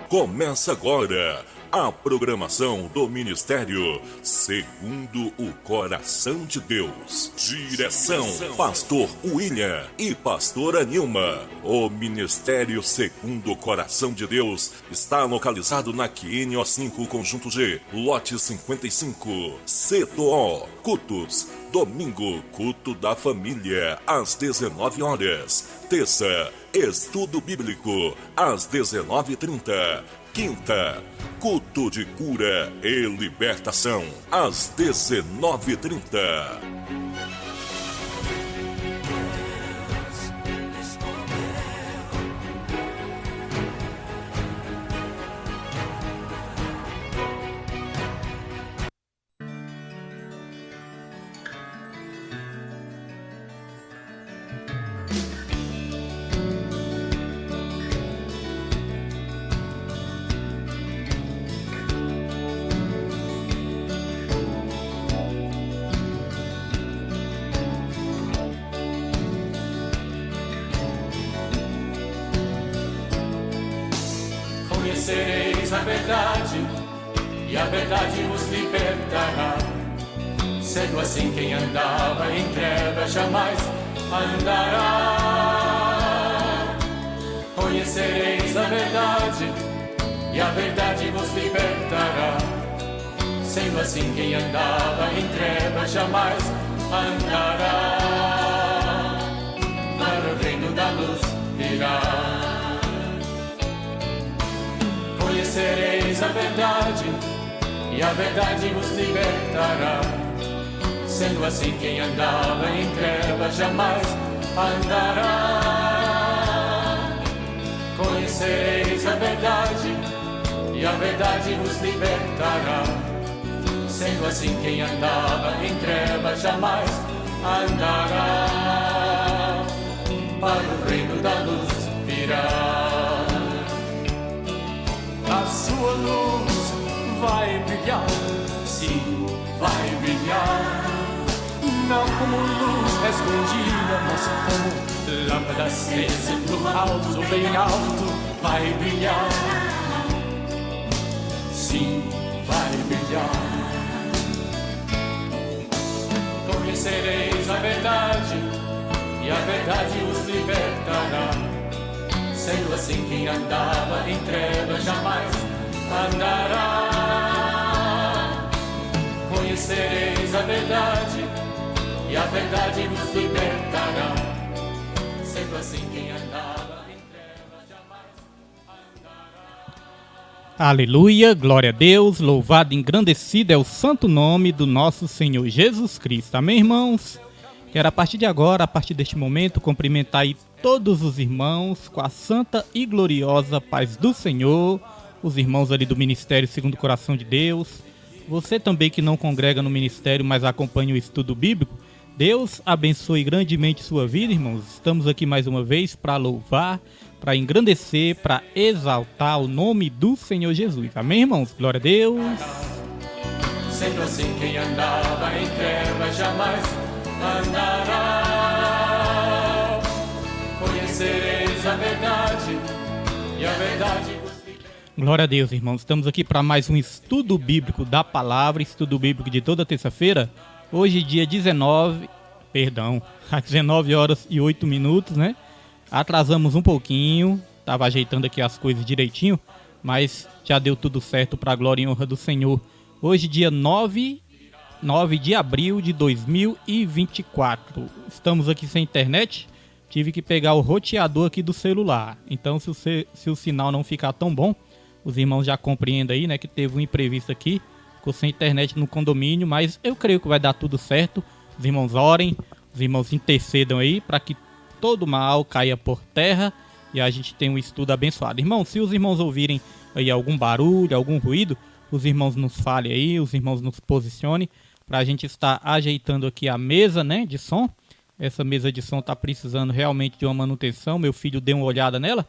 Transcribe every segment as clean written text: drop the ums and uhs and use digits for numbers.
Começa agora a programação do Ministério Segundo o Coração de Deus. Direção, Pastor William e Pastora Nilma. O Ministério Segundo o Coração de Deus está localizado na QNO 5, Conjunto G, lote 55, Setor Cultos. Domingo, culto da família, às 19 horas. Terça, estudo bíblico, às 19h30. Quinta, culto de cura e libertação, às 19h30. Conhecereis a verdade, e a verdade vos libertará. Sendo assim, quem andava em trevas jamais andará. Conhecereis a verdade, e a verdade vos libertará. Sendo assim, quem andava em trevas jamais andará. Para o reino da luz virá. Conhecereis a verdade, e a verdade vos libertará. Sendo assim, quem andava em trevas jamais andará. Conhecereis a verdade, e a verdade vos libertará. Sendo assim, quem andava em trevas jamais andará. Para o reino da luz virá. A sua luz vai brilhar, sim, vai brilhar. Não como luz escondida, mas como lâmpada acesa no alto, bem alto, vai brilhar. Sim, vai brilhar. Conhecereis a verdade, e a verdade os libertará. Sendo assim, quem andava em trevas jamais andará. Conhecereis a verdade, e a verdade vos libertará. Sendo assim, quem andava em trevas jamais andará. Aleluia, glória a Deus, louvado e engrandecido é o santo nome do nosso Senhor Jesus Cristo. Amém, irmãos? Quero a partir de agora, a partir deste momento, cumprimentar aí todos os irmãos com a santa e gloriosa paz do Senhor, os irmãos ali do Ministério Segundo o Coração de Deus, você também que não congrega no Ministério, mas acompanha o estudo bíblico, Deus abençoe grandemente sua vida, irmãos. Estamos aqui mais uma vez para louvar, para engrandecer, para exaltar o nome do Senhor Jesus. Amém, irmãos? Glória a Deus. Sendo assim, quem andava em trevas jamais andará. Conhecereis a verdade, e a verdade vos libertará. Glória a Deus, irmãos. Estamos aqui para mais um estudo bíblico da palavra, estudo bíblico de toda terça-feira. Hoje, dia 19, às 19 horas e 8 minutos, né? Atrasamos um pouquinho, estava ajeitando aqui as coisas direitinho, mas já deu tudo certo para a glória e honra do Senhor. Hoje, dia 9 de abril de 2024. Estamos aqui sem internet. Tive que pegar o roteador aqui do celular. Então, se o sinal não ficar tão bom, os irmãos já compreendem aí, né, que teve um imprevisto aqui. Ficou sem internet no condomínio, mas eu creio que vai dar tudo certo. Os irmãos orem, os irmãos intercedam aí para que todo mal caia por terra e a gente tenha um estudo abençoado. Irmãos, se os irmãos ouvirem aí algum barulho, algum ruído, os irmãos nos falem aí, os irmãos nos posicionem para a gente estar ajeitando aqui a mesa, né, de som. Essa mesa de som está precisando realmente de uma manutenção. Meu filho deu uma olhada nela,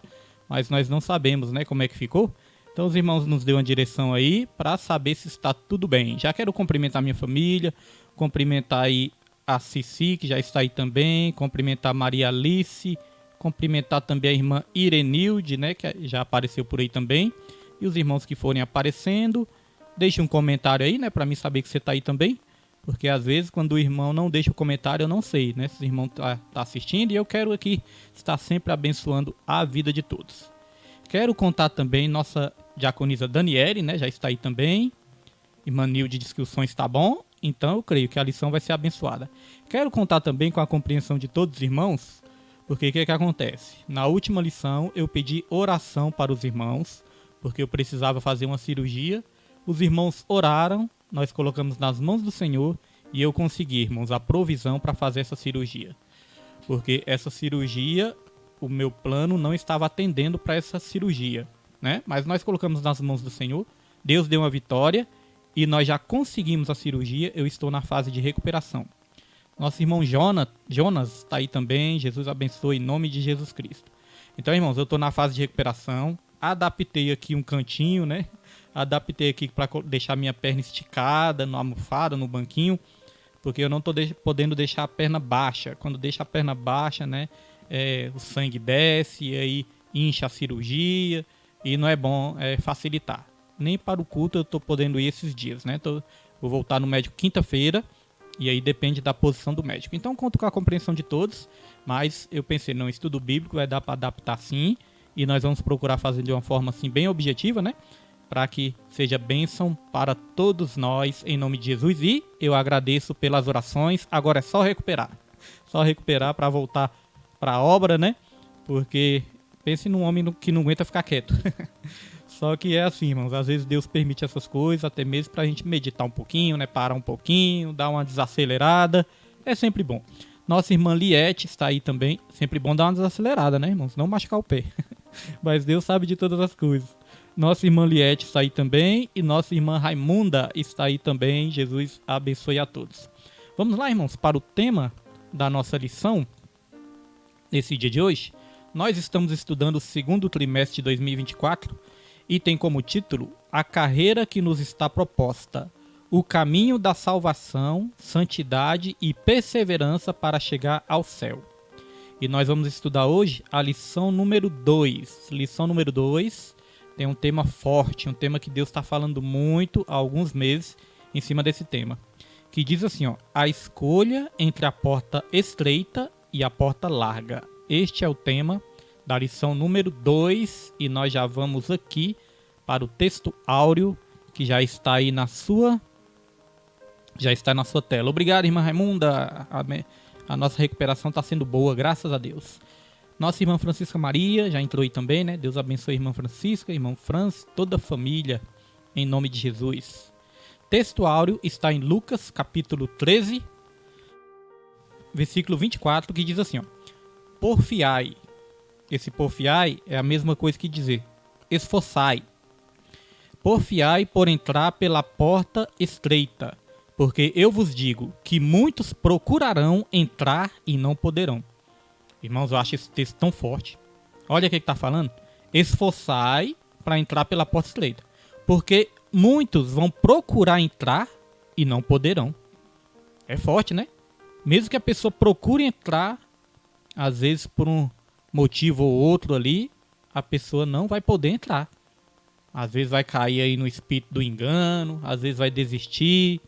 mas nós não sabemos, né, como é que ficou. Então os irmãos nos deu uma direção aí para saber se está tudo bem. Já quero cumprimentar minha família, cumprimentar aí a Cici, que já está aí também, cumprimentar a Maria Alice, cumprimentar também a irmã Irenilde, né, que já apareceu por aí também. E os irmãos que forem aparecendo, deixe um comentário aí, né, para mim saber que você está aí também. Porque às vezes quando o irmão não deixa o comentário eu não sei, né, se o irmão tá assistindo, e eu quero aqui estar sempre abençoando a vida de todos. Quero contar também nossa diaconisa Daniele, né, já está aí também. Irmã Nilde diz que o som está bom, então eu creio que a lição vai ser abençoada. Quero contar também com a compreensão de todos os irmãos, porque o que acontece? Na última lição eu pedi oração para os irmãos, porque eu precisava fazer uma cirurgia. Os irmãos oraram, nós colocamos nas mãos do Senhor e eu consegui, irmãos, a provisão para fazer essa cirurgia. Porque essa cirurgia, o meu plano não estava atendendo para essa cirurgia, né? Mas nós colocamos nas mãos do Senhor, Deus deu uma vitória e nós já conseguimos a cirurgia. Eu estou na fase de recuperação. Nosso irmão Jonas está aí também, Jesus abençoe em nome de Jesus Cristo. Então, irmãos, eu estou na fase de recuperação, adaptei aqui um cantinho, né? Adaptei aqui para deixar minha perna esticada, na almofada, no banquinho, porque eu não estou podendo deixar a perna baixa. Quando deixa a perna baixa, né, o sangue desce, e aí incha a cirurgia, e não é bom facilitar. Nem para o culto eu estou podendo ir esses dias, né? Vou voltar no médico quinta-feira, e aí depende da posição do médico. Então conto com a compreensão de todos, mas eu pensei, não, estudo bíblico vai dar para adaptar sim, e nós vamos procurar fazer de uma forma assim bem objetiva, né? Para que seja bênção para todos nós, em nome de Jesus. E eu agradeço pelas orações. Agora é só recuperar. Só recuperar para voltar para a obra, né? Porque pense num homem que não aguenta ficar quieto. Só que é assim, irmãos. Às vezes Deus permite essas coisas, até mesmo para a gente meditar um pouquinho, né? Parar um pouquinho, dar uma desacelerada. É sempre bom. Nossa irmã Liette está aí também. Sempre bom dar uma desacelerada, né, irmãos? Não machucar o pé. Mas Deus sabe de todas as coisas. Nossa irmã Liette está aí também. E nossa irmã Raimunda está aí também. Jesus abençoe a todos. Vamos lá, irmãos, para o tema da nossa lição. Nesse dia de hoje, nós estamos estudando o segundo trimestre de 2024. E tem como título: A carreira que nos está proposta. O caminho da salvação, santidade e perseverança para chegar ao céu. E nós vamos estudar hoje a lição número 2. Lição número 2 tem um tema forte, um tema que Deus está falando muito há alguns meses em cima desse tema. Que diz assim, ó: a escolha entre a porta estreita e a porta larga. Este é o tema da lição número 2 e nós já vamos aqui para o texto áureo que já está aí na sua tela. Obrigado, irmã Raimunda. A nossa recuperação está sendo boa, graças a Deus. Nossa irmã Francisca Maria já entrou aí também, né? Deus abençoe a irmã Francisca, irmão Franz, toda a família, em nome de Jesus. Texto áureo está em Lucas, capítulo 13, versículo 24, que diz assim, ó: porfiai. Esse porfiai é a mesma coisa que dizer esforçai. Porfiai por entrar pela porta estreita, porque eu vos digo que muitos procurarão entrar e não poderão. Irmãos, eu acho esse texto tão forte. Olha o que está falando. Esforçai para entrar pela porta estreita, porque muitos vão procurar entrar e não poderão. É forte, né? Mesmo que a pessoa procure entrar, às vezes por um motivo ou outro ali, a pessoa não vai poder entrar. Às vezes vai cair aí no espírito do engano, às vezes vai desistir,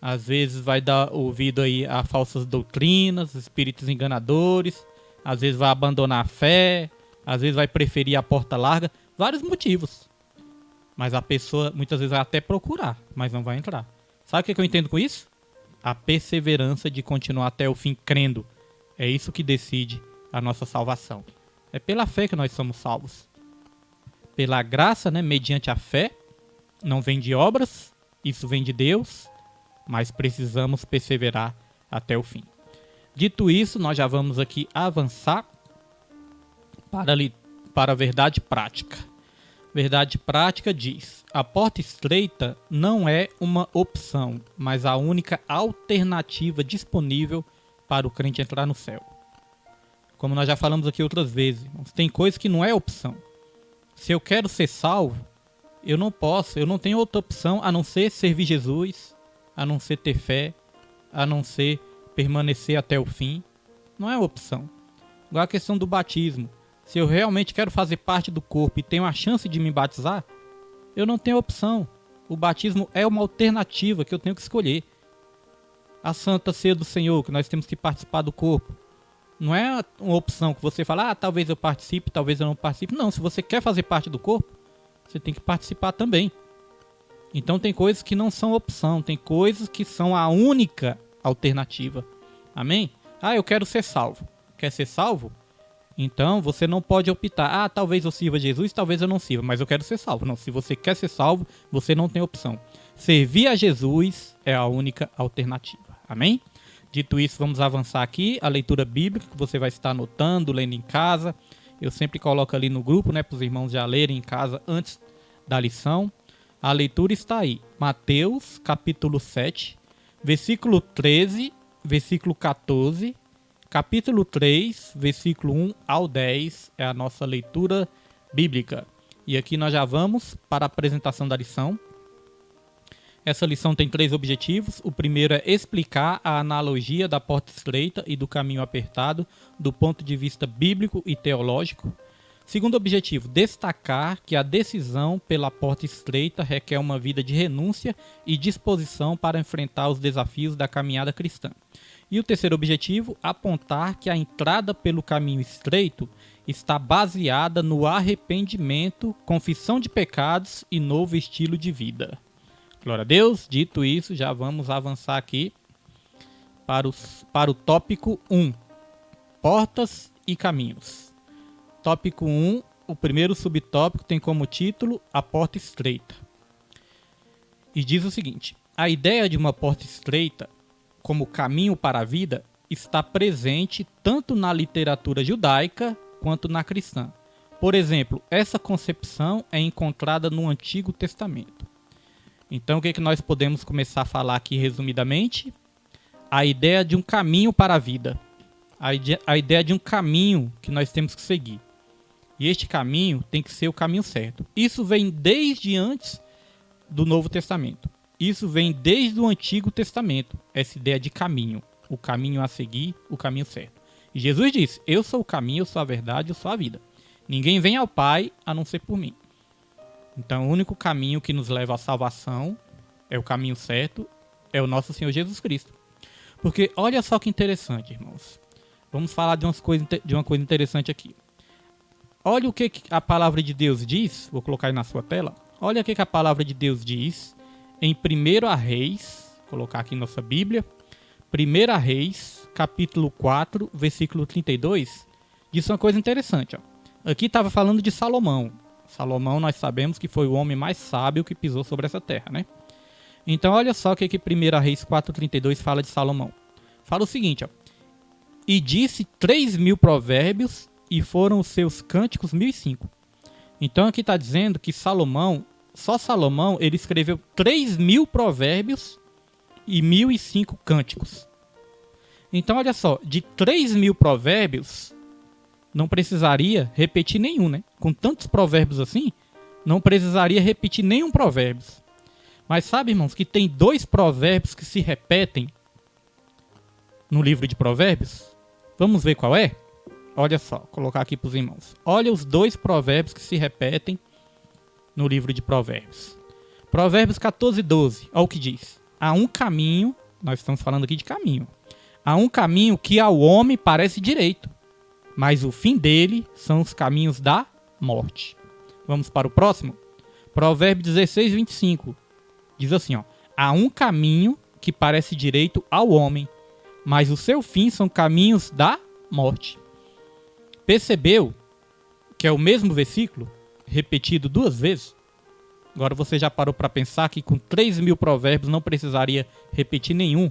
às vezes vai dar ouvido aí a falsas doutrinas, espíritos enganadores, às vezes vai abandonar a fé, às vezes vai preferir a porta larga, vários motivos. Mas a pessoa muitas vezes vai até procurar, mas não vai entrar. Sabe o que eu entendo com isso? A perseverança de continuar até o fim crendo. É isso que decide a nossa salvação. É pela fé que nós somos salvos. Pela graça, né, mediante a fé, não vem de obras, isso vem de Deus, mas precisamos perseverar até o fim. Dito isso, nós já vamos aqui avançar para a verdade prática. Verdade prática diz: a porta estreita não é uma opção, mas a única alternativa disponível para o crente entrar no céu. Como nós já falamos aqui outras vezes, tem coisa que não é opção. Se eu quero ser salvo, eu não tenho outra opção a não ser servir Jesus, a não ser ter fé, a não ser permanecer até o fim. Não é opção. Igual a questão do batismo. Se eu realmente quero fazer parte do corpo e tenho a chance de me batizar, Eu não tenho opção. O batismo é uma alternativa que eu tenho que escolher. A Santa Ceia do Senhor, que nós temos que participar do corpo. Não é uma opção que você fala, talvez eu participe, talvez eu não participe. Não, se você quer fazer parte do corpo, você tem que participar também. Então tem coisas que não são opção, tem coisas que são a única alternativa. Amém? Eu quero ser salvo. Quer ser salvo? Então você não pode optar, talvez eu sirva Jesus, talvez eu não sirva, mas eu quero ser salvo. Não, se você quer ser salvo, você não tem opção. Servir a Jesus é a única alternativa. Amém? Dito isso, vamos avançar aqui. A leitura bíblica que você vai estar anotando, lendo em casa. Eu sempre coloco ali no grupo, para os irmãos já lerem em casa antes da lição. A leitura está aí. Mateus, capítulo 7, versículo 13, versículo 14, capítulo 3, versículo 1 ao 10 é a nossa leitura bíblica. E aqui nós já vamos para a apresentação da lição. Essa lição tem 3 objetivos. O primeiro é explicar a analogia da porta estreita e do caminho apertado do ponto de vista bíblico e teológico. Segundo objetivo, destacar que a decisão pela porta estreita requer uma vida de renúncia e disposição para enfrentar os desafios da caminhada cristã. E o terceiro objetivo, apontar que a entrada pelo caminho estreito está baseada no arrependimento, confissão de pecados e novo estilo de vida. Glória a Deus. Dito isso, já vamos avançar aqui para o tópico 1. Portas e caminhos. Tópico 1, o primeiro subtópico tem como título a porta estreita. E diz o seguinte: a ideia de uma porta estreita como caminho para a vida está presente tanto na literatura judaica quanto na cristã. Por exemplo, essa concepção é encontrada no Antigo Testamento. Então, o que nós podemos começar a falar aqui resumidamente? A ideia de um caminho para a vida. A ideia de um caminho que nós temos que seguir. E este caminho tem que ser o caminho certo. Isso vem desde antes do Novo Testamento. Isso vem desde o Antigo Testamento. Essa ideia de caminho. O caminho a seguir, o caminho certo. E Jesus disse: eu sou o caminho, eu sou a verdade, eu sou a vida. Ninguém vem ao Pai a não ser por mim. Então, o único caminho que nos leva à salvação é o caminho certo, é o nosso Senhor Jesus Cristo. Porque olha só que interessante, irmãos. Vamos falar de uma coisa interessante aqui. Olha o que a palavra de Deus diz. Vou colocar aí na sua tela. Olha o que a palavra de Deus diz em 1 Reis. Vou colocar aqui em nossa Bíblia. 1 Reis, capítulo 4, versículo 32. Diz uma coisa interessante. Aqui estava falando de Salomão. Salomão, nós sabemos que foi o homem mais sábio que pisou sobre essa terra, né? Então, olha só o que 1 Reis 4,32 fala de Salomão. Fala o seguinte, e disse 3.000 provérbios, e foram os seus cânticos 1.005. Então, aqui está dizendo que Salomão, só Salomão, ele escreveu 3.000 provérbios e 1.005 cânticos. Então, olha só, de 3.000 provérbios, não precisaria repetir nenhum, né? Com tantos provérbios assim, não precisaria repetir nenhum provérbio. Mas sabe, irmãos, que tem 2 provérbios que se repetem no livro de provérbios? Vamos ver qual é? Olha só, vou colocar aqui para os irmãos. Olha os 2 provérbios que se repetem no livro de provérbios. Provérbios 14:12, olha o que diz. Há um caminho, nós estamos falando aqui de caminho. Há um caminho que ao homem parece direito, mas o fim dele são os caminhos da morte. Vamos para o próximo? Provérbio 16:25. Diz assim, há um caminho que parece direito ao homem, mas o seu fim são caminhos da morte. Percebeu que é o mesmo versículo, repetido 2 vezes? Agora você já parou para pensar que com 3.000 provérbios não precisaria repetir nenhum?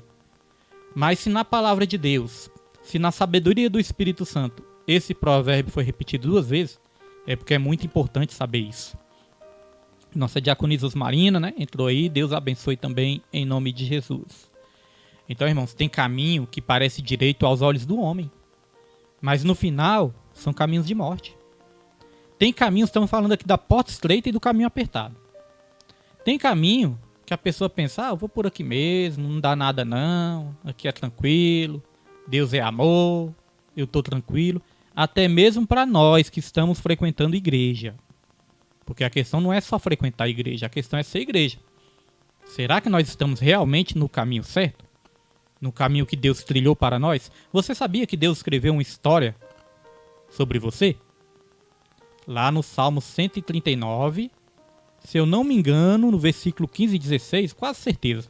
Mas se na palavra de Deus, se na sabedoria do Espírito Santo, esse provérbio foi repetido 2 vezes, é porque é muito importante saber isso. Nossa diaconisa Osmarina, né, entrou aí, Deus abençoe também em nome de Jesus. Então, irmãos, tem caminho que parece direito aos olhos do homem, mas no final são caminhos de morte. Tem caminhos, estamos falando aqui da porta estreita e do caminho apertado. Tem caminho que a pessoa pensa, eu vou por aqui mesmo, não dá nada não, aqui é tranquilo, Deus é amor, eu estou tranquilo. Até mesmo para nós que estamos frequentando igreja. Porque a questão não é só frequentar a igreja, a questão é ser igreja. Será que nós estamos realmente no caminho certo? No caminho que Deus trilhou para nós? Você sabia que Deus escreveu uma história sobre você? Lá no Salmo 139, se eu não me engano, no versículo 15 e 16, quase certeza,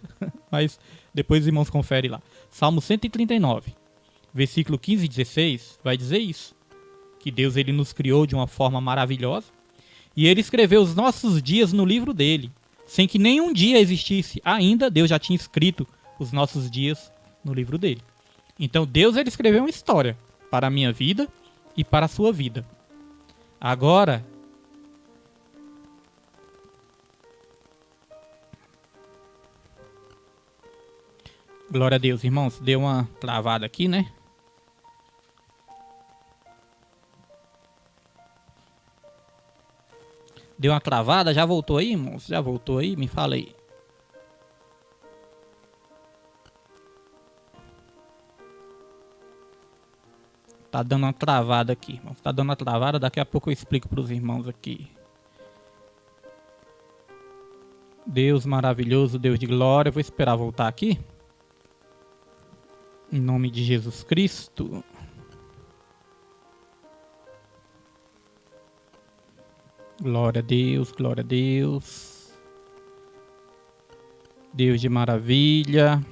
mas depois os irmãos conferem lá. Salmo 139, versículo 15 e 16, vai dizer isso. Que Deus ele nos criou de uma forma maravilhosa e ele escreveu os nossos dias no livro dele. Sem que nenhum dia existisse ainda, Deus já tinha escrito os nossos dias no livro dele. Então Deus ele escreveu uma história para a minha vida e para a sua vida. Agora, glória a Deus, irmãos, deu uma travada aqui, né? Deu uma travada, já voltou aí, irmãos? Já voltou aí? Me fala aí. Tá dando uma travada aqui, irmãos. Tá dando uma travada, daqui a pouco eu explico para os irmãos aqui. Deus maravilhoso, Deus de glória. Eu vou esperar voltar aqui. Em nome de Jesus Cristo. Glória a Deus, glória a Deus. Deus de maravilha.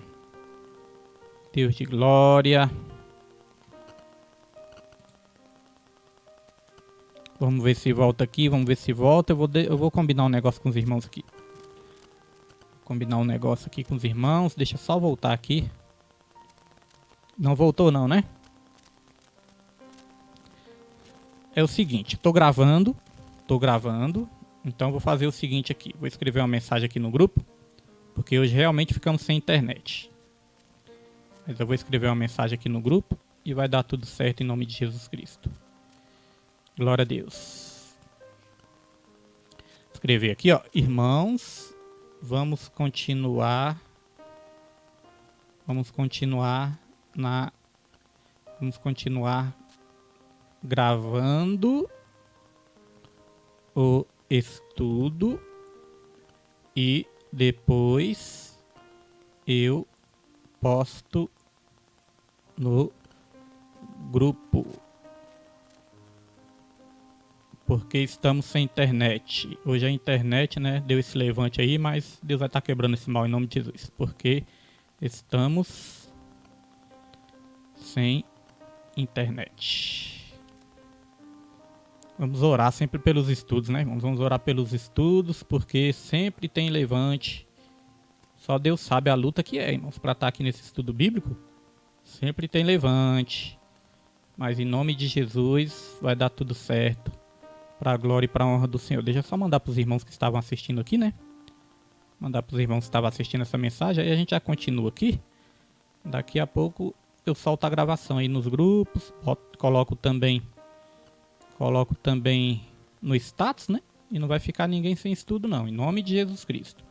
Deus de glória. Vamos ver se volta aqui, vamos ver se volta. Eu vou combinar um negócio com os irmãos aqui. Combinar um negócio aqui com os irmãos. Deixa eu só voltar aqui. Não voltou não, né? É o seguinte, tô gravando. Então vou fazer o seguinte aqui. Vou escrever uma mensagem aqui no grupo. Porque hoje realmente ficamos sem internet. Mas eu vou escrever uma mensagem aqui no grupo. E vai dar tudo certo em nome de Jesus Cristo. Glória a Deus. Escrever aqui, ó. Irmãos, vamos continuar gravando o estudo e depois eu posto no grupo. Porque estamos sem internet. Hoje a internet, né, deu esse levante aí, mas Deus vai estar quebrando esse mal em nome de Jesus. Porque estamos sem internet. Vamos orar sempre pelos estudos, né, irmãos? Vamos orar pelos estudos, porque sempre tem levante. Só Deus sabe a luta que é, irmãos, para estar aqui nesse estudo bíblico. Sempre tem levante. Mas em nome de Jesus vai dar tudo certo. Para a glória e para a honra do Senhor. Deixa eu só mandar para os irmãos que estavam assistindo aqui, né? Mandar para os irmãos que estavam assistindo essa mensagem. Aí a gente já continua aqui. Daqui a pouco eu solto a gravação aí nos grupos. Coloco também no status, né? E não vai ficar ninguém sem estudo, não. Em nome de Jesus Cristo.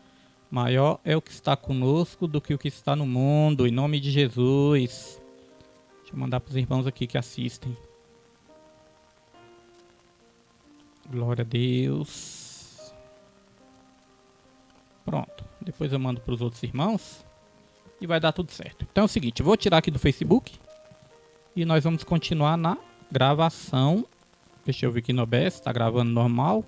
Maior é o que está conosco do que o que está no mundo. Em nome de Jesus. Deixa eu mandar para os irmãos aqui que assistem. Glória a Deus. Pronto. Depois eu mando para os outros irmãos. E vai dar tudo certo. Então é o seguinte. Eu vou tirar aqui do Facebook. E nós vamos continuar na gravação. Deixa eu ver aqui no OBS. Está gravando normal.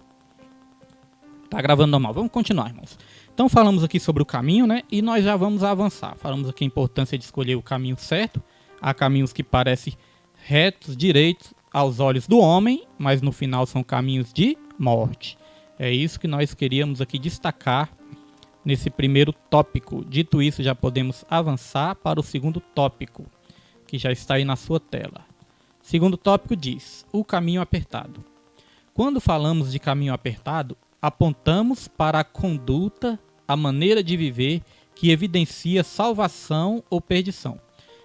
Está gravando normal. Vamos continuar, irmãos. Então falamos aqui sobre o caminho, né? E nós já vamos avançar. Falamos aqui a importância de escolher o caminho certo. Há caminhos que parecem retos, direitos aos olhos do homem, mas no final são caminhos de morte. É isso que nós queríamos aqui destacar nesse primeiro tópico. Dito isso, já podemos avançar para o segundo tópico, que já está aí na sua tela. Segundo tópico diz, o caminho apertado. Quando falamos de caminho apertado, apontamos para a conduta, a maneira de viver que evidencia salvação ou perdição.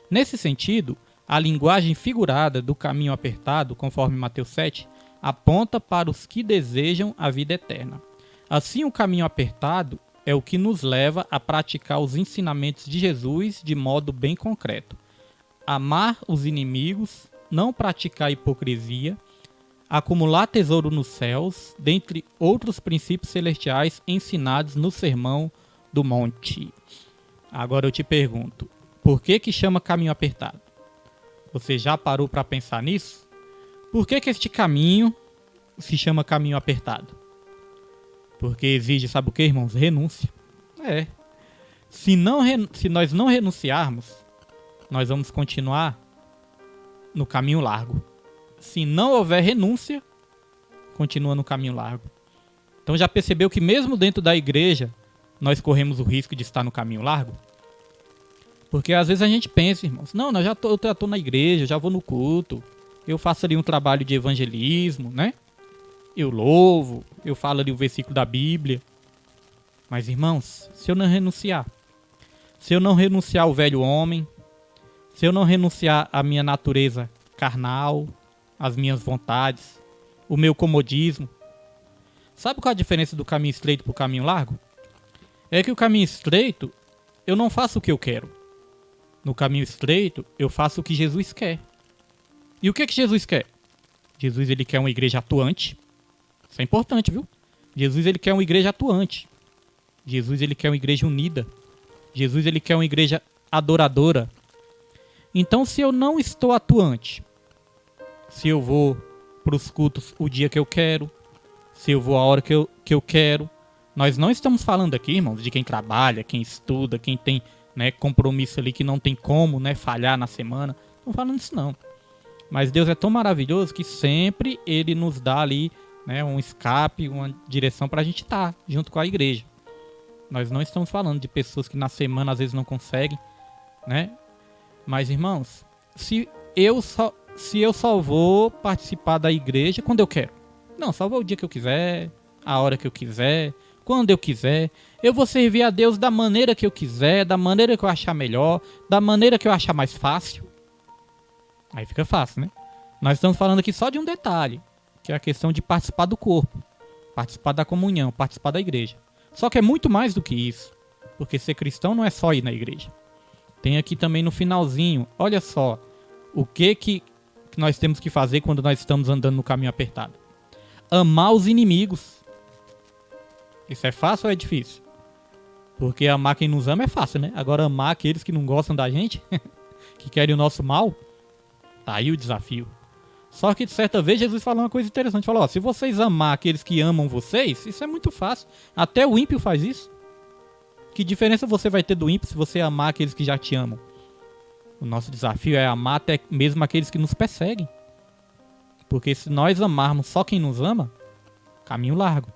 Nesse sentido, a linguagem figurada do caminho apertado, conforme Mateus 7, aponta para os que desejam a vida eterna. Assim, o caminho apertado é o que nos leva a praticar os ensinamentos de Jesus de modo bem concreto. Amar os inimigos, não praticar hipocrisia, acumular tesouro nos céus, dentre outros princípios celestiais ensinados no Sermão do Monte. Agora eu te pergunto, por que chama caminho apertado? Você já parou para pensar nisso? Por que este caminho se chama caminho apertado? Porque exige, sabe o que, irmãos? Renúncia. Se nós não renunciarmos, nós vamos continuar no caminho largo. Se não houver renúncia, continua no caminho largo. Então já percebeu que mesmo dentro da igreja, nós corremos o risco de estar no caminho largo? Porque às vezes a gente pensa, irmãos, não, eu já tô na igreja, já vou no culto, eu faço ali um trabalho de evangelismo, né? Eu louvo, eu falo ali o versículo da Bíblia. Mas, irmãos, se eu não renunciar ao velho homem, se eu não renunciar à minha natureza carnal, às minhas vontades, o meu comodismo, sabe qual a diferença do caminho estreito para o caminho largo? É que o caminho estreito, eu não faço o que eu quero. No caminho estreito, eu faço o que Jesus quer. E o que Jesus quer? Jesus, ele quer uma igreja atuante. Isso é importante, viu? Jesus, ele quer uma igreja atuante. Jesus, ele quer uma igreja unida. Jesus, ele quer uma igreja adoradora. Então, se eu não estou atuante, se eu vou para os cultos o dia que eu quero, se eu vou a hora que eu quero, nós não estamos falando aqui, irmãos, de quem trabalha, quem estuda, quem tem, né, compromisso ali que não tem como, né, falhar na semana. Não falando disso não. Mas Deus é tão maravilhoso que sempre ele nos dá ali, né, um escape, uma direção para a gente estar junto com a igreja. Nós não estamos falando de pessoas que na semana às vezes não conseguem, né? Mas, irmãos, se eu só vou participar da igreja quando eu quero. Não, só vou o dia que eu quiser, a hora que eu quiser, quando eu quiser. Eu vou servir a Deus da maneira que eu quiser, da maneira que eu achar melhor, da maneira que eu achar mais fácil. Aí fica fácil, né? Nós estamos falando aqui só de um detalhe, que é a questão de participar do corpo, participar da comunhão, participar da igreja. Só que é muito mais do que isso, porque ser cristão não é só ir na igreja. Tem aqui também no finalzinho, olha só, o que nós temos que fazer quando nós estamos andando no caminho apertado. Amar os inimigos. Isso é fácil ou é difícil? Porque amar quem nos ama é fácil, né? Agora amar aqueles que não gostam da gente, que querem o nosso mal, tá aí o desafio. Só que de certa vez Jesus falou uma coisa interessante. Falou, ó, se vocês amar aqueles que amam vocês, isso é muito fácil. Até o ímpio faz isso. Que diferença você vai ter do ímpio se você amar aqueles que já te amam? O nosso desafio é amar até mesmo aqueles que nos perseguem. Porque se nós amarmos só quem nos ama, caminho largo.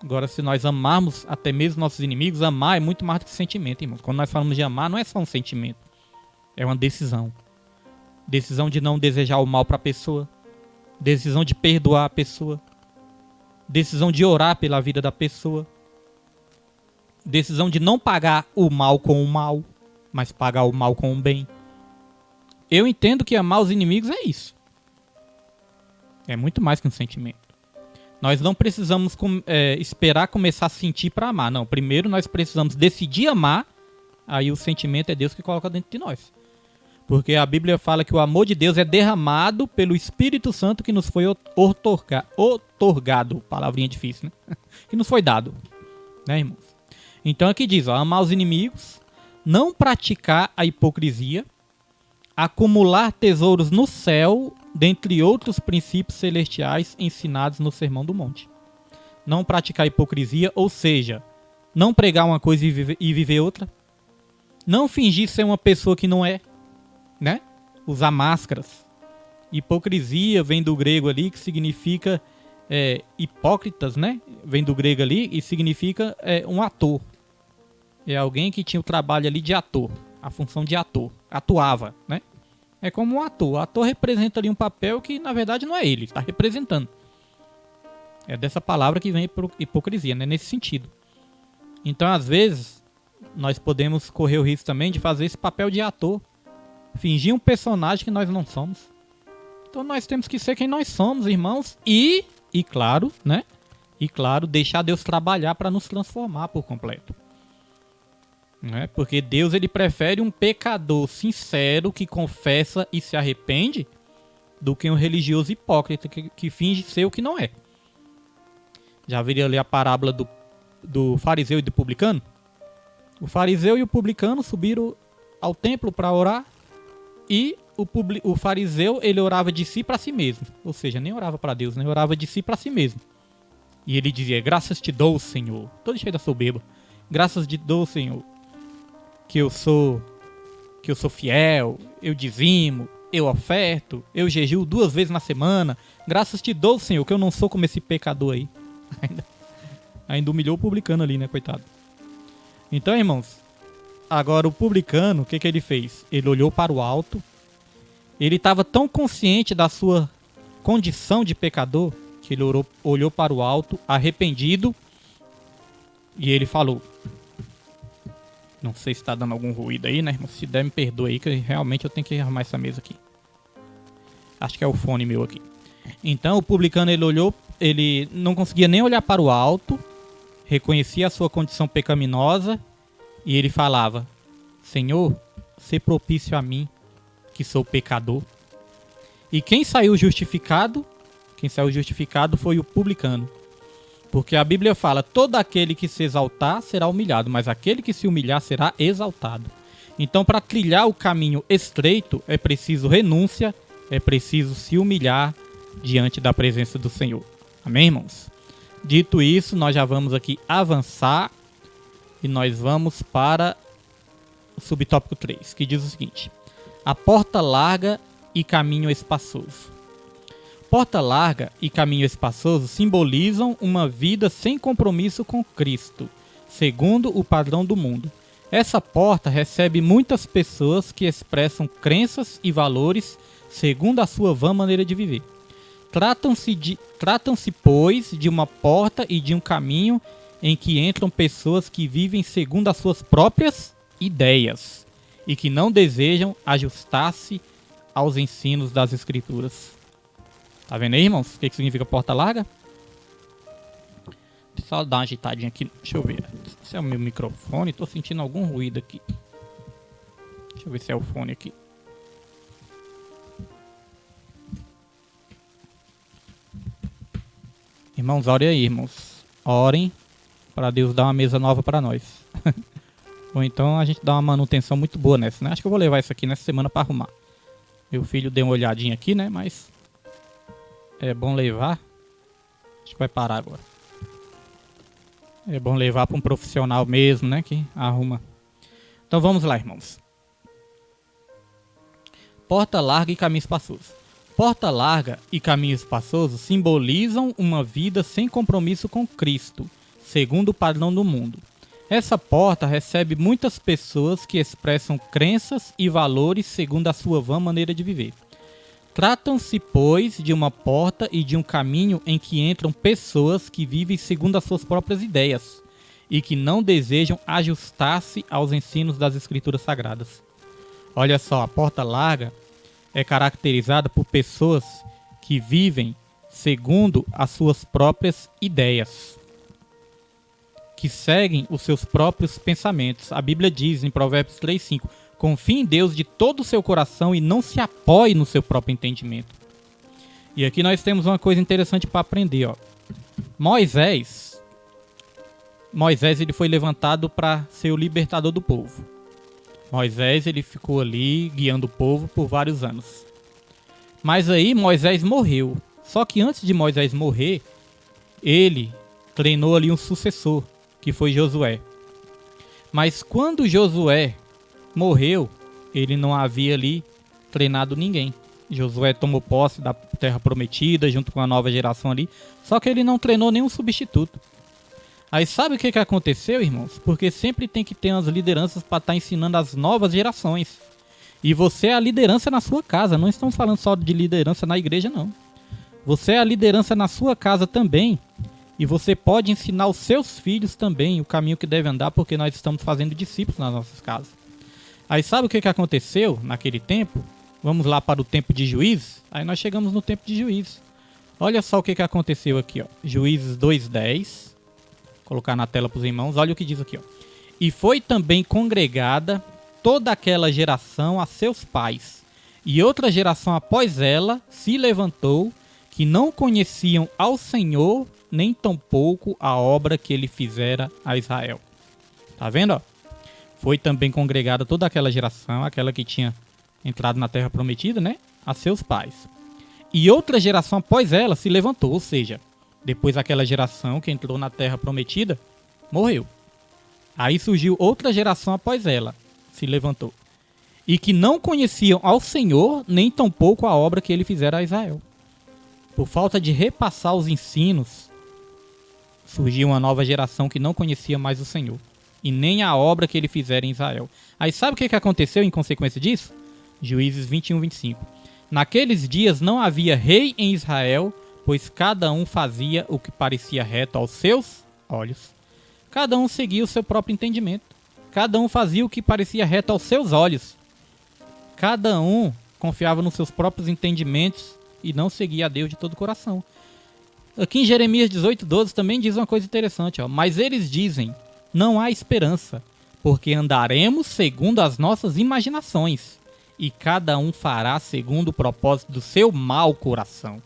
Agora, se nós amarmos até mesmo nossos inimigos, amar é muito mais do que sentimento, irmãos. Quando nós falamos de amar, não é só um sentimento. É uma decisão. Decisão de não desejar o mal para a pessoa. Decisão de perdoar a pessoa. Decisão de orar pela vida da pessoa. Decisão de não pagar o mal com o mal, mas pagar o mal com o bem. Eu entendo que amar os inimigos é isso. É muito mais que um sentimento. Nós não precisamos esperar começar a sentir para amar. Não, primeiro nós precisamos decidir amar. Aí o sentimento é Deus que coloca dentro de nós. Porque a Bíblia fala que o amor de Deus é derramado pelo Espírito Santo que nos foi outorgado. Palavrinha difícil, né? Que nos foi dado. Né, irmãos? Então aqui diz, ó, amar os inimigos, não praticar a hipocrisia, acumular tesouros no céu, dentre outros princípios celestiais ensinados no Sermão do Monte. Não praticar a hipocrisia, ou seja, não pregar uma coisa e viver outra. Não fingir ser uma pessoa que não é. Né? Usar máscaras. Hipocrisia vem do grego ali, que significa hipócritas, né? Vem do grego ali e significa um ator. É alguém que tinha o trabalho ali de ator, a função de ator, atuava, né? É como um ator. O ator representa ali um papel que na verdade não é ele, está representando. É dessa palavra que vem hipocrisia, né? Nesse sentido. Então, às vezes, nós podemos correr o risco também de fazer esse papel de ator. Fingir um personagem que nós não somos. Então nós temos que ser quem nós somos, irmãos. E claro, né? E claro, deixar Deus trabalhar para nos transformar por completo. Né? Porque Deus, ele prefere um pecador sincero que confessa e se arrepende do que um religioso hipócrita que finge ser o que não é. Já viram ali a parábola do fariseu e do publicano? O fariseu e o publicano subiram ao templo para orar e o fariseu, ele orava de si para si mesmo. Ou seja, nem orava para Deus, nem orava de si para si mesmo. E ele dizia: graças te dou, Senhor. Todo cheio da soberba. Graças te dou, Senhor, que eu sou fiel, eu dizimo, eu oferto, eu jejuo 2 vezes na semana. Graças te dou, Senhor, que eu não sou como esse pecador aí. Ainda humilhou o publicano ali, né, coitado. Então, irmãos, agora o publicano, o que ele fez? Ele olhou para o alto. Ele estava tão consciente da sua condição de pecador que ele olhou para o alto, arrependido, e ele falou: não sei se está dando algum ruído aí, né, irmão? Se der, me perdoe aí, que realmente eu tenho que arrumar essa mesa aqui. Acho que é o fone meu aqui. Então o publicano, ele olhou, ele não conseguia nem olhar para o alto, reconhecia a sua condição pecaminosa, e ele falava: Senhor, sê propício a mim, que sou pecador. E quem saiu justificado foi o publicano. Porque a Bíblia fala: todo aquele que se exaltar será humilhado, mas aquele que se humilhar será exaltado. Então, para trilhar o caminho estreito, é preciso renúncia, é preciso se humilhar diante da presença do Senhor. Amém, irmãos? Dito isso, nós já vamos aqui avançar e nós vamos para o subtópico 3, que diz o seguinte: a porta larga e caminho espaçoso. Porta larga e caminho espaçoso simbolizam uma vida sem compromisso com Cristo, segundo o padrão do mundo. Essa porta recebe muitas pessoas que expressam crenças e valores segundo a sua vã maneira de viver. Tratam-se, pois, de uma porta e de um caminho em que entram pessoas que vivem segundo as suas próprias ideias e que não desejam ajustar-se aos ensinos das Escrituras. Tá vendo aí, irmãos? O que significa porta larga? Deixa eu só dar uma ajeitadinha aqui. Deixa eu ver. Esse é o meu microfone. Tô sentindo algum ruído aqui. Deixa eu ver se é o fone aqui. Irmãos, orem aí, irmãos. Orem para Deus dar uma mesa nova para nós. Ou então a gente dá uma manutenção muito boa nessa, né? Acho que eu vou levar isso aqui nessa semana para arrumar. Meu filho deu uma olhadinha aqui, né? Mas é bom levar. Acho que vai parar agora. É bom levar para um profissional mesmo, né? Que arruma. Então vamos lá, irmãos. Porta larga e caminho espaçoso. Porta larga e caminho espaçoso simbolizam uma vida sem compromisso com Cristo, segundo o padrão do mundo. Essa porta recebe muitas pessoas que expressam crenças e valores segundo a sua vã maneira de viver. Tratam-se, pois, de uma porta e de um caminho em que entram pessoas que vivem segundo as suas próprias ideias e que não desejam ajustar-se aos ensinos das Escrituras Sagradas. Olha só, a porta larga é caracterizada por pessoas que vivem segundo as suas próprias ideias, que seguem os seus próprios pensamentos. A Bíblia diz em Provérbios 3:5: confie em Deus de todo o seu coração e não se apoie no seu próprio entendimento. E aqui nós temos uma coisa interessante para aprender, ó. Moisés ele foi levantado para ser o libertador do povo. Moisés, ele ficou ali guiando o povo por vários anos. Mas aí Moisés morreu. Só que antes de Moisés morrer, ele treinou ali um sucessor, que foi Josué. Mas quando Josué morreu, ele não havia ali treinado ninguém. Josué tomou posse da terra prometida junto com a nova geração ali, só que ele não treinou nenhum substituto. Aí sabe o que aconteceu, irmãos? Porque sempre tem que ter umas lideranças para estar ensinando as novas gerações. E você é a liderança na sua casa, não estamos falando só de liderança na igreja, não. Você é a liderança na sua casa também. E você pode ensinar os seus filhos também o caminho que devem andar, porque nós estamos fazendo discípulos nas nossas casas. Aí sabe o que aconteceu naquele tempo? Vamos lá para o tempo de Juízes. Aí nós chegamos no tempo de Juízes. Olha só o que aconteceu aqui, ó. Juízes 2:10. Vou colocar na tela para os irmãos. Olha o que diz aqui, ó. E foi também congregada toda aquela geração a seus pais, E outra geração após ela se levantou, que não conheciam ao Senhor, nem tampouco a obra que ele fizera a Israel. Tá vendo? Ó? Foi também congregada toda aquela geração, aquela que tinha entrado na terra prometida, né? A seus pais. E outra geração após ela se levantou, ou seja, depois aquela geração que entrou na terra prometida, morreu. Aí surgiu outra geração após ela, se levantou. E que não conheciam ao Senhor, nem tampouco a obra que ele fizera a Israel. Por falta de repassar os ensinos, surgiu uma nova geração que não conhecia mais o Senhor. E nem a obra que ele fizera em Israel. Aí sabe o que aconteceu em consequência disso? Juízes 21, 25. Naqueles dias não havia rei em Israel, pois cada um fazia o que parecia reto aos seus olhos. Cada um seguia o seu próprio entendimento. Cada um fazia o que parecia reto aos seus olhos. Cada um confiava nos seus próprios entendimentos e não seguia a Deus de todo o coração. Aqui em Jeremias 18:12 também diz uma coisa interessante. Ó. Mas eles dizem, não há esperança, porque andaremos segundo as nossas imaginações, e cada um fará segundo o propósito do seu mau coração.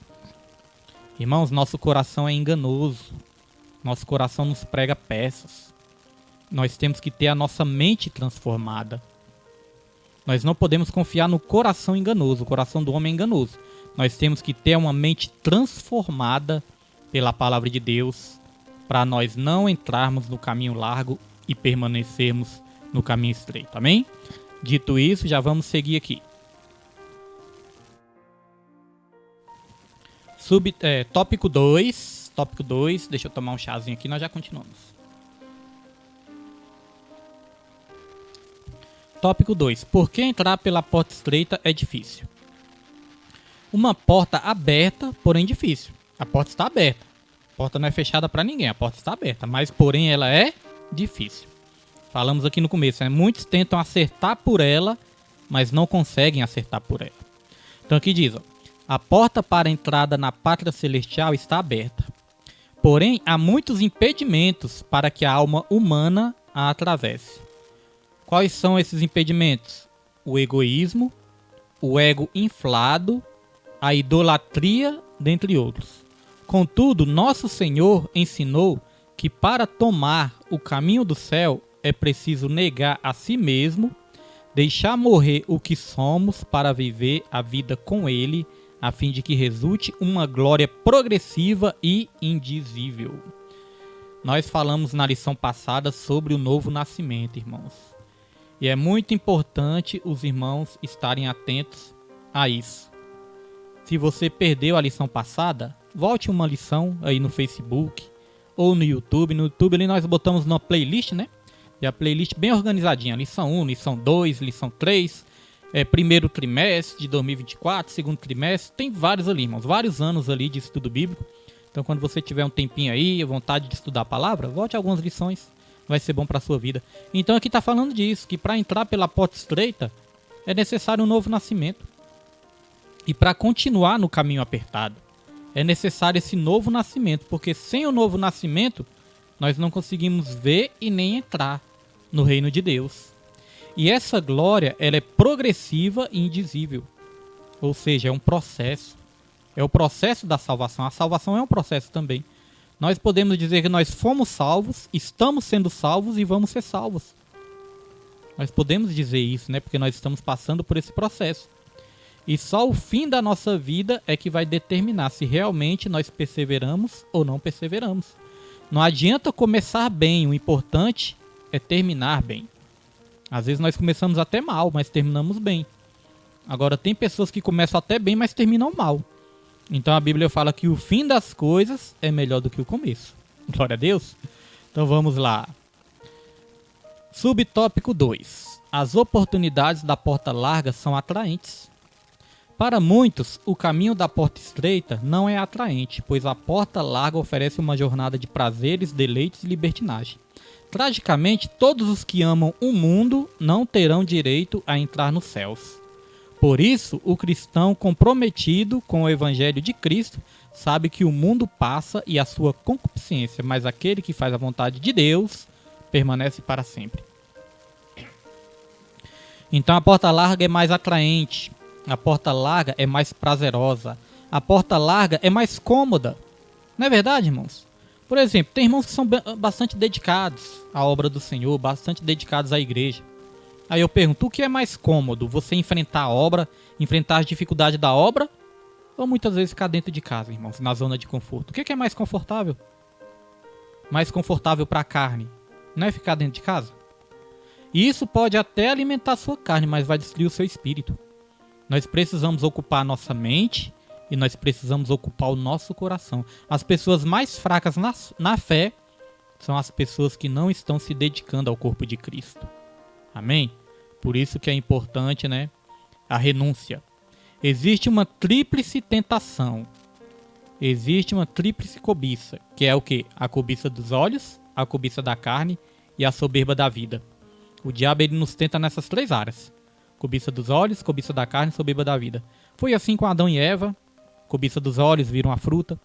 Irmãos, nosso coração é enganoso. Nosso coração nos prega peças. Nós temos que ter a nossa mente transformada. Nós não podemos confiar no coração enganoso. O coração do homem é enganoso. Nós temos que ter uma mente transformada pela palavra de Deus, para nós não entrarmos no caminho largo e permanecermos no caminho estreito. Amém? Dito isso, já vamos seguir aqui. Tópico 2. Tópico 2. Deixa eu tomar um chazinho aqui, nós já continuamos. Tópico 2. Por que entrar pela porta estreita é difícil? Uma porta aberta, porém difícil. A porta está aberta. A porta não é fechada para ninguém, a porta está aberta. Mas, porém, ela é difícil. Falamos aqui no começo, né? Muitos tentam acertar por ela, mas não conseguem acertar por ela. Então aqui diz, ó, a porta para a entrada na pátria celestial está aberta. Porém, há muitos impedimentos para que a alma humana a atravesse. Quais são esses impedimentos? O egoísmo, o ego inflado, a idolatria, dentre outros. Contudo, nosso Senhor ensinou que para tomar o caminho do céu é preciso negar a si mesmo, deixar morrer o que somos para viver a vida com Ele, a fim de que resulte uma glória progressiva e indizível. Nós falamos na lição passada sobre o novo nascimento, irmãos. E é muito importante os irmãos estarem atentos a isso. Se você perdeu a lição passada, volte uma lição aí no Facebook ou no YouTube. No YouTube ali nós botamos uma playlist, né? E a playlist bem organizadinha. Lição 1, lição 2, lição 3, primeiro trimestre de 2024, segundo trimestre. Tem vários ali, irmãos. Vários anos ali de estudo bíblico. Então quando você tiver um tempinho aí, vontade de estudar a palavra, volte algumas lições. Vai ser bom para a sua vida. Então aqui está falando disso, que para entrar pela porta estreita é necessário um novo nascimento. E para continuar no caminho apertado, é necessário esse novo nascimento. Porque sem o novo nascimento, nós não conseguimos ver e nem entrar no reino de Deus. E essa glória, ela é progressiva e indizível. Ou seja, é um processo. É o processo da salvação. A salvação é um processo também. Nós podemos dizer que nós fomos salvos, estamos sendo salvos e vamos ser salvos. Nós podemos dizer isso, né? Porque nós estamos passando por esse processo. E só o fim da nossa vida é que vai determinar se realmente nós perseveramos ou não perseveramos. Não adianta começar bem, o importante é terminar bem. Às vezes nós começamos até mal, mas terminamos bem. Agora tem pessoas que começam até bem, mas terminam mal. Então a Bíblia fala que o fim das coisas é melhor do que o começo. Glória a Deus. Então vamos lá. Subtópico 2. As oportunidades da porta larga são atraentes. Para muitos, o caminho da porta estreita não é atraente, pois a porta larga oferece uma jornada de prazeres, deleites e libertinagem. Tragicamente, todos os que amam o mundo não terão direito a entrar nos céus. Por isso, o cristão comprometido com o Evangelho de Cristo sabe que o mundo passa e a sua concupiscência, mas aquele que faz a vontade de Deus permanece para sempre. Então a porta larga é mais atraente. A porta larga é mais prazerosa. A porta larga é mais cômoda. Não é verdade, irmãos? Por exemplo, tem irmãos que são bastante dedicados à obra do Senhor, bastante dedicados à igreja. Aí eu pergunto, o que é mais cômodo? Você enfrentar a obra, enfrentar as dificuldades da obra? Ou muitas vezes ficar dentro de casa, irmãos, na zona de conforto? O que é mais confortável? Mais confortável para a carne? Não é ficar dentro de casa? E isso pode até alimentar a sua carne, mas vai destruir o seu espírito. Nós precisamos ocupar a nossa mente e nós precisamos ocupar o nosso coração. As pessoas mais fracas na fé são as pessoas que não estão se dedicando ao corpo de Cristo. Amém? Por isso que é importante, né, a renúncia. Existe uma tríplice tentação. Existe uma tríplice cobiça, que é o quê? A cobiça dos olhos, a cobiça da carne e a soberba da vida. O diabo ele nos tenta nessas três áreas. Cobiça dos olhos, cobiça da carne e soberba da vida. Foi assim com Adão e Eva. Cobiça dos olhos, viram a fruta.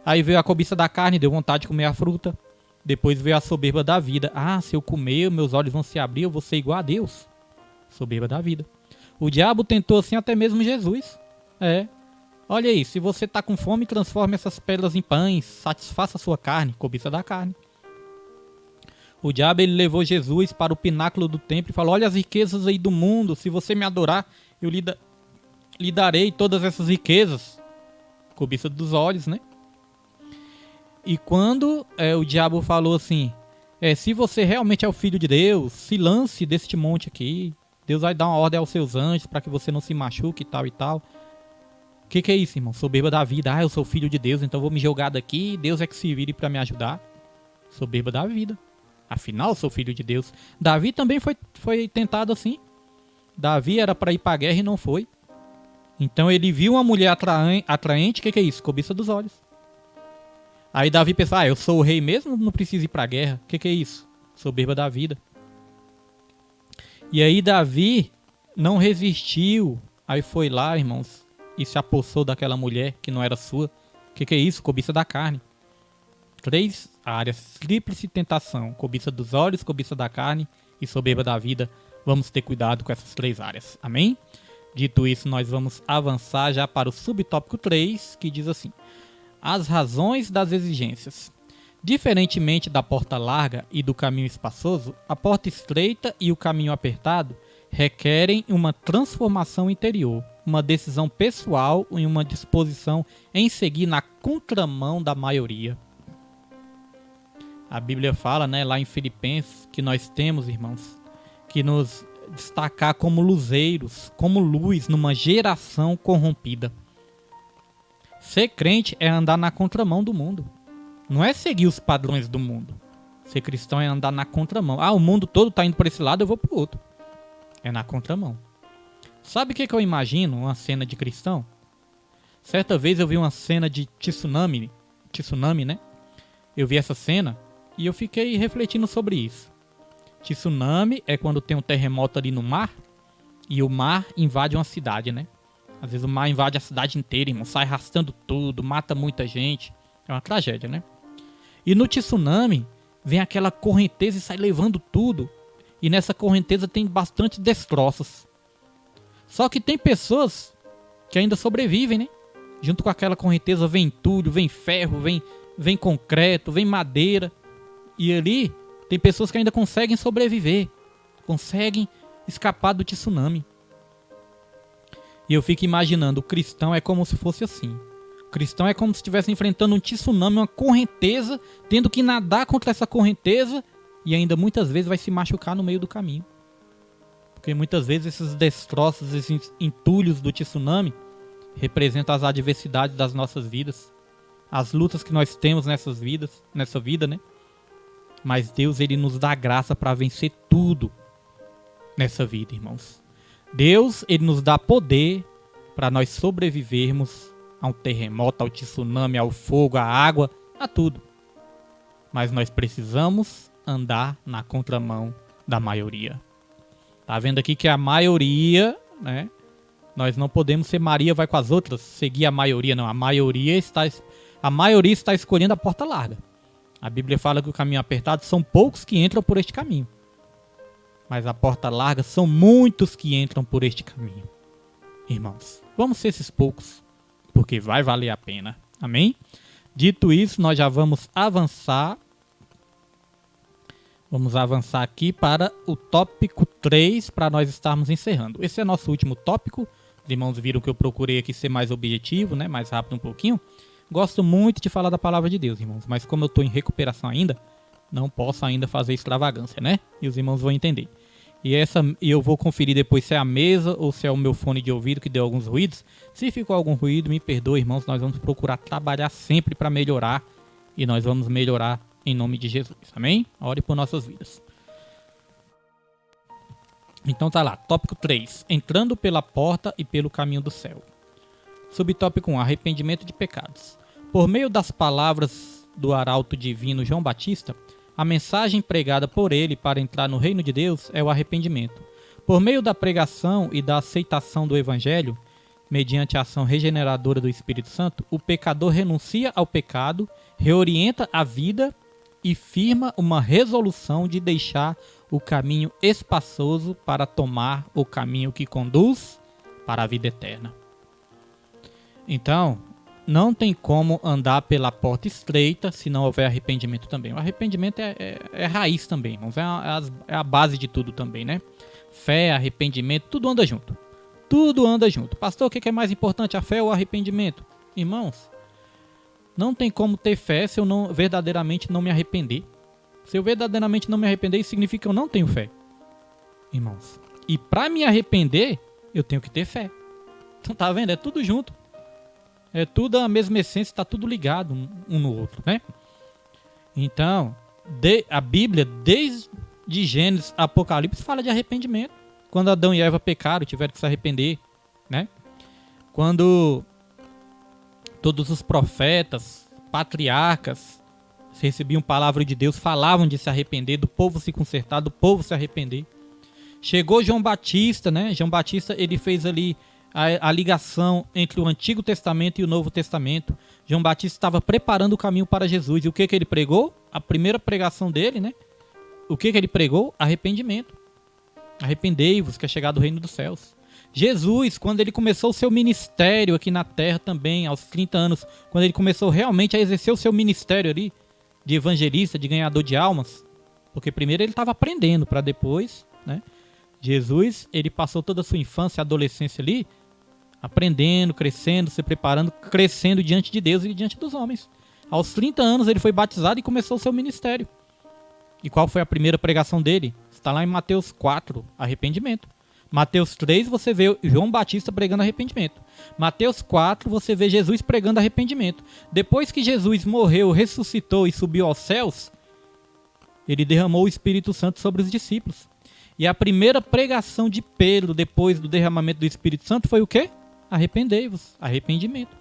Aí veio a cobiça da carne, deu vontade de comer a fruta. Depois veio a soberba da vida. Ah, se eu comer, meus olhos vão se abrir, eu vou ser igual a Deus. Soberba da vida. O diabo tentou assim até mesmo Jesus. Olha aí, se você está com fome, transforme essas pedras em pães, satisfaça a sua carne, cobiça da carne. O diabo ele levou Jesus para o pináculo do templo e falou, olha as riquezas aí do mundo, se você me adorar, eu lhe darei todas essas riquezas. Cobiça dos olhos, né? E quando o diabo falou assim, se você realmente é o filho de Deus, se lance deste monte aqui, Deus vai dar uma ordem aos seus anjos para que você não se machuque e tal e tal. O que é isso, irmão? Soberba da vida. Ah, eu sou filho de Deus, então vou me jogar daqui, Deus é que se vire para me ajudar. Soberba da vida. Afinal, eu sou filho de Deus. Davi também foi tentado assim. Davi era para ir para a guerra e não foi. Então ele viu uma mulher atraente, o que é isso? Cobiça dos olhos. Aí Davi pensou, eu sou o rei mesmo, não preciso ir para a guerra. O que é isso? Soberba da vida. E aí Davi não resistiu. Aí foi lá, irmãos, e se apossou daquela mulher que não era sua. O que é isso? Cobiça da carne. Três áreas, tríplice tentação, cobiça dos olhos, cobiça da carne e soberba da vida. Vamos ter cuidado com essas três áreas, amém? Dito isso, nós vamos avançar já para o subtópico 3, que diz assim, as razões das exigências. Diferentemente da porta larga e do caminho espaçoso, a porta estreita e o caminho apertado requerem uma transformação interior, uma decisão pessoal e uma disposição em seguir na contramão da maioria. A Bíblia fala, né, lá em Filipenses, que nós temos, irmãos, que nos destacar como luzeiros, como luz numa geração corrompida. Ser crente é andar na contramão do mundo. Não é seguir os padrões do mundo. Ser cristão é andar na contramão. Ah, o mundo todo está indo para esse lado, eu vou para o outro. É na contramão. Sabe o que eu imagino uma cena de cristão? Certa vez eu vi uma cena de tsunami, né? Eu vi essa cena e eu fiquei refletindo sobre isso. Tsunami é quando tem um terremoto ali no mar e o mar invade uma cidade, né? Às vezes o mar invade a cidade inteira, irmão, sai arrastando tudo, mata muita gente. É uma tragédia, né? E no tsunami vem aquela correnteza e sai levando tudo. E nessa correnteza tem bastante destroços. Só que tem pessoas que ainda sobrevivem, né? Junto com aquela correnteza vem entulho, vem ferro, vem concreto, vem madeira. E ali tem pessoas que ainda conseguem sobreviver. Conseguem escapar do tsunami. E eu fico imaginando, o cristão é como se fosse assim. O cristão é como se estivesse enfrentando um tsunami, uma correnteza, tendo que nadar contra essa correnteza e ainda muitas vezes vai se machucar no meio do caminho. Porque muitas vezes esses destroços, esses entulhos do tsunami representam as adversidades das nossas vidas, as lutas que nós temos nessa vida, né? Mas Deus, ele nos dá graça para vencer tudo nessa vida, irmãos. Deus, ele nos dá poder para nós sobrevivermos a um terremoto, ao tsunami, ao fogo, à água, a tudo. Mas nós precisamos andar na contramão da maioria. Tá vendo aqui que a maioria, né? Nós não podemos ser Maria vai com as outras, seguir a maioria, não. A maioria está escolhendo a porta larga. A Bíblia fala que o caminho apertado são poucos que entram por este caminho. Mas a porta larga são muitos que entram por este caminho. irmãos. Vamos ser esses poucos, porque vai valer a pena. Amém? Dito isso, nós já vamos avançar. Vamos avançar aqui para o tópico 3, para nós estarmos encerrando. Esse é nosso último tópico. Os irmãos viram que eu procurei aqui ser mais objetivo, né? Mais rápido um pouquinho. Gosto muito de falar da palavra de Deus, irmãos. Mas como eu estou em recuperação ainda, não posso ainda fazer extravagância, né? E os irmãos vão entender. E eu vou conferir depois se é a mesa ou se é o meu fone de ouvido que deu alguns ruídos. Se ficou algum ruído, me perdoe, irmãos. Nós vamos procurar trabalhar sempre para melhorar. E nós vamos melhorar em nome de Jesus. Amém? Ore por nossas vidas. Então tá lá. Tópico 3. Entrando pela porta e pelo caminho do céu. Subtópico 1. Arrependimento de pecados. Por meio das palavras do arauto divino João Batista, a mensagem pregada por ele para entrar no reino de Deus é o arrependimento. Por meio da pregação e da aceitação do evangelho, mediante a ação regeneradora do Espírito Santo, o pecador renuncia ao pecado, reorienta a vida e firma uma resolução de deixar o caminho espaçoso para tomar o caminho que conduz para a vida eterna. Então, não tem como andar pela porta estreita se não houver arrependimento também. O arrependimento é raiz também, irmãos. É a base de tudo também, né? Fé, arrependimento, tudo anda junto. Tudo anda junto. Pastor, o que é mais importante, a fé ou o arrependimento? Irmãos, não tem como ter fé se eu não verdadeiramente não me arrepender. Se eu verdadeiramente não me arrepender, isso significa que eu não tenho fé. Irmãos, e para me arrepender, eu tenho que ter fé. Então tá vendo? É tudo junto. É tudo a mesma essência, está tudo ligado um no outro, né? Então, a Bíblia, desde Gênesis a Apocalipse, fala de arrependimento. Quando Adão e Eva pecaram, tiveram que se arrepender, né? Quando todos os profetas, patriarcas, recebiam palavra de Deus, falavam de se arrepender, do povo se consertar, do povo se arrepender. Chegou João Batista, né? João Batista, ele fez ali a ligação entre o Antigo Testamento e o Novo Testamento. João Batista estava preparando o caminho para Jesus. E o que ele pregou? A primeira pregação dele, né? O que ele pregou? Arrependimento. Arrependei-vos, que é chegado o reino dos céus. Jesus, quando ele começou o seu ministério aqui na terra também, aos 30 anos, quando ele começou realmente a exercer o seu ministério ali, de evangelista, de ganhador de almas, porque primeiro ele estava aprendendo, para depois, né? Jesus, ele passou toda a sua infância e adolescência ali, aprendendo, crescendo, se preparando, crescendo diante de Deus e diante dos homens. Aos 30 anos ele foi batizado e começou o seu ministério. E qual foi a primeira pregação dele? Está lá em Mateus 4, arrependimento. Mateus 3, você vê João Batista pregando arrependimento. Mateus 4, você vê Jesus pregando arrependimento. Depois que Jesus morreu, ressuscitou e subiu aos céus, ele derramou o Espírito Santo sobre os discípulos. E a primeira pregação de Pedro, depois do derramamento do Espírito Santo, foi o quê? Arrependei-vos. Arrependimento.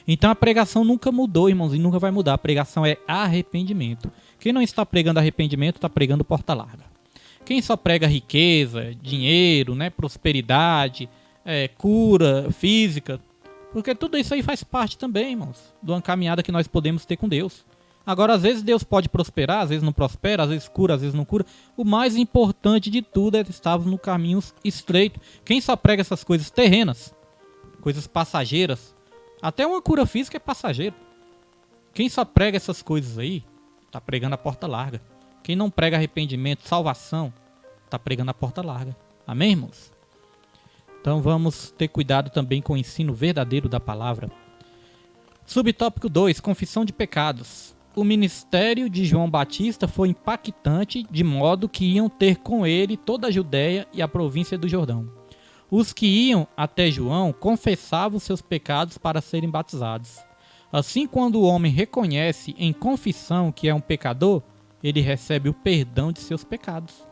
Então a pregação nunca mudou, irmãos, e nunca vai mudar. A pregação é arrependimento. Quem não está pregando arrependimento, está pregando porta larga. Quem só prega riqueza, dinheiro, né, prosperidade, cura física, porque tudo isso aí faz parte também, irmãos, de uma caminhada que nós podemos ter com Deus. Agora, às vezes Deus pode prosperar, às vezes não prospera, às vezes cura, às vezes não cura. O mais importante de tudo é estarmos no caminho estreito. Quem só prega essas coisas terrenas, coisas passageiras, até uma cura física é passageiro. Quem só prega essas coisas aí, está pregando a porta larga. Quem não prega arrependimento, salvação, está pregando a porta larga. Amém, irmãos? Então vamos ter cuidado também com o ensino verdadeiro da palavra. Subtópico 2, confissão de pecados. O ministério de João Batista foi impactante, de modo que iam ter com ele toda a Judéia e a província do Jordão. Os que iam até João confessavam seus pecados para serem batizados. Assim, quando o homem reconhece em confissão que é um pecador, ele recebe o perdão de seus pecados.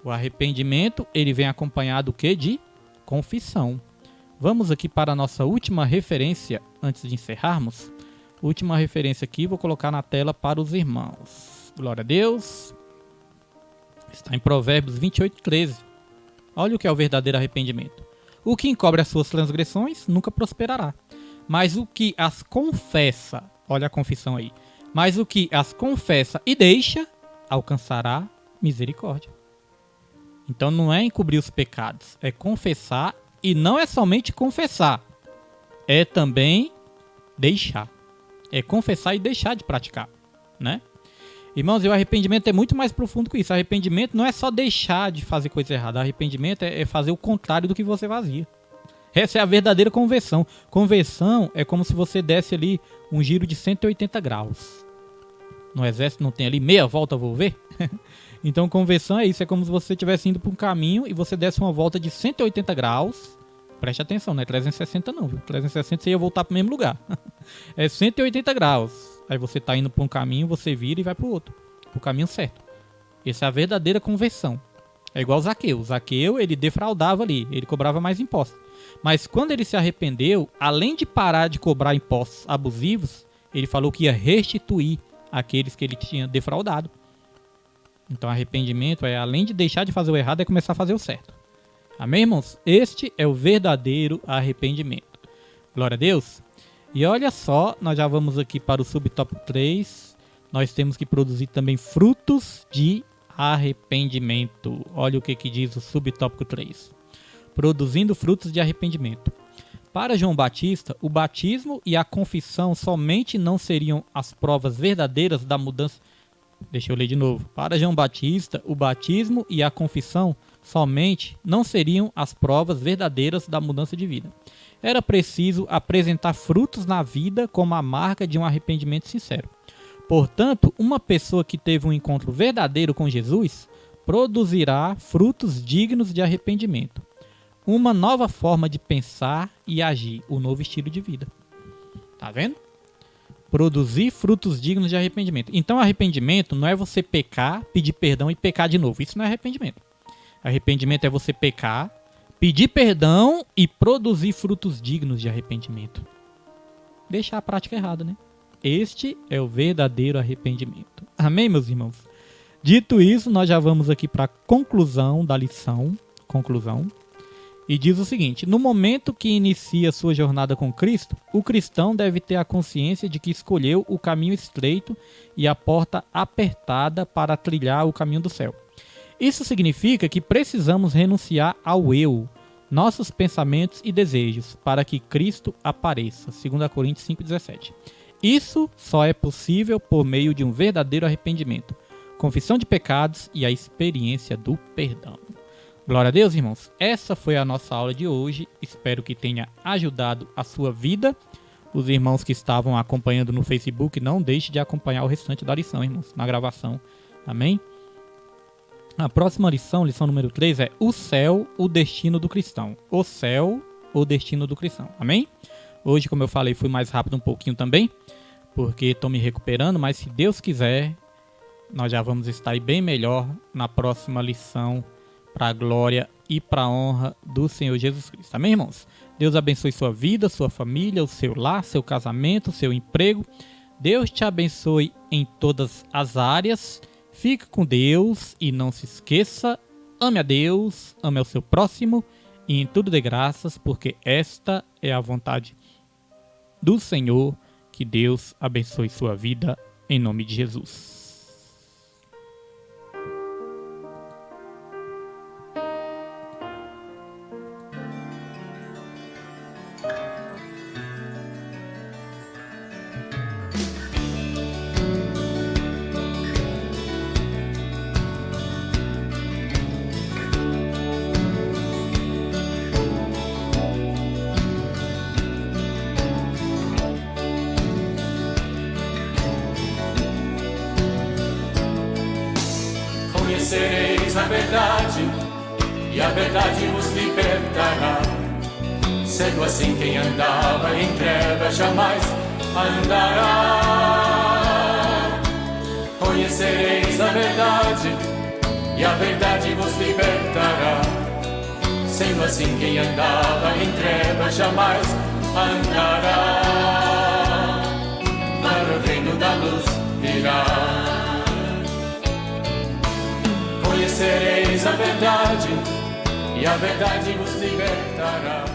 O arrependimento, ele vem acompanhado o quê? De confissão. Vamos aqui para a nossa última referência, antes de encerrarmos. Última referência aqui, vou colocar na tela para os irmãos. Glória a Deus. Está em Provérbios 28:13. Olha o que é o verdadeiro arrependimento. O que encobre as suas transgressões nunca prosperará. Mas o que as confessa, olha a confissão aí. Mas o que as confessa e deixa, alcançará misericórdia. Então não é encobrir os pecados, é confessar E não é somente confessar, é também deixar. É confessar e deixar de praticar, né? Irmãos, e o arrependimento é muito mais profundo que isso. Arrependimento não é só deixar de fazer coisa errada. Arrependimento é fazer o contrário do que você fazia. Essa é a verdadeira conversão. Conversão é como se você desse ali um giro de 180 graus. No exército não tem ali meia volta, vou ver? Então conversão é isso. É como se você estivesse indo para um caminho e você desse uma volta de 180 graus. Preste atenção, não é 360 não, viu? 360 você ia voltar para o mesmo lugar. É 180 graus. Aí você está indo para um caminho, você vira e vai para o outro. Para o caminho certo. Essa é a verdadeira conversão. É igual o Zaqueu. O Zaqueu, ele defraudava ali. Ele cobrava mais impostos. Mas quando ele se arrependeu, além de parar de cobrar impostos abusivos, ele falou que ia restituir aqueles que ele tinha defraudado. Então arrependimento é, além de deixar de fazer o errado, é começar a fazer o certo. Amém, irmãos? Este é o verdadeiro arrependimento. Glória a Deus. E olha só, nós já vamos aqui para o subtópico 3. Nós temos que produzir também frutos de arrependimento. Olha o que diz o subtópico 3. Produzindo frutos de arrependimento. Para João Batista, o batismo e a confissão somente não seriam as provas verdadeiras da mudança. Deixa eu ler de novo. Para João Batista, o batismo e a confissão somente não seriam as provas verdadeiras da mudança de vida. Era preciso apresentar frutos na vida como a marca de um arrependimento sincero. Portanto, uma pessoa que teve um encontro verdadeiro com Jesus produzirá frutos dignos de arrependimento. Uma nova forma de pensar e agir, o novo estilo de vida. Tá vendo? Produzir frutos dignos de arrependimento. Então, arrependimento não é você pecar, pedir perdão e pecar de novo. Isso não é arrependimento. Arrependimento é você pecar, pedir perdão e produzir frutos dignos de arrependimento. Deixar a prática errada, né? Este é o verdadeiro arrependimento. Amém, meus irmãos? Dito isso, nós já vamos aqui para a conclusão da lição. Conclusão. E diz o seguinte: no momento que inicia sua jornada com Cristo, o cristão deve ter a consciência de que escolheu o caminho estreito e a porta apertada para trilhar o caminho do céu. Isso significa que precisamos renunciar ao eu, nossos pensamentos e desejos, para que Cristo apareça. 2 Coríntios 5,17. Isso só é possível por meio de um verdadeiro arrependimento, confissão de pecados e a experiência do perdão. Glória a Deus, irmãos. Essa foi a nossa aula de hoje. Espero que tenha ajudado a sua vida. Os irmãos que estavam acompanhando no Facebook, não deixe de acompanhar o restante da lição, irmãos, na gravação. Amém? A próxima lição, lição número 3, é o céu, o destino do cristão. O céu, o destino do cristão. Amém? Hoje, como eu falei, fui mais rápido um pouquinho também, porque estou me recuperando, mas se Deus quiser, nós já vamos estar aí bem melhor na próxima lição, para a glória e para a honra do Senhor Jesus Cristo. Amém, irmãos? Deus abençoe sua vida, sua família, o seu lar, seu casamento, seu emprego. Deus te abençoe em todas as áreas. Fique com Deus e não se esqueça, ame a Deus, ame ao seu próximo e em tudo dê graças, porque esta é a vontade do Senhor. Que Deus abençoe sua vida em nome de Jesus. Conhecereis a verdade, e a verdade vos libertará. Sendo assim, quem andava em trevas jamais andará. Conhecereis a verdade, e a verdade vos libertará. Sendo assim, quem andava em trevas jamais andará. Para o reino da luz virá. Conhecereis a verdade, e a verdade vos libertará.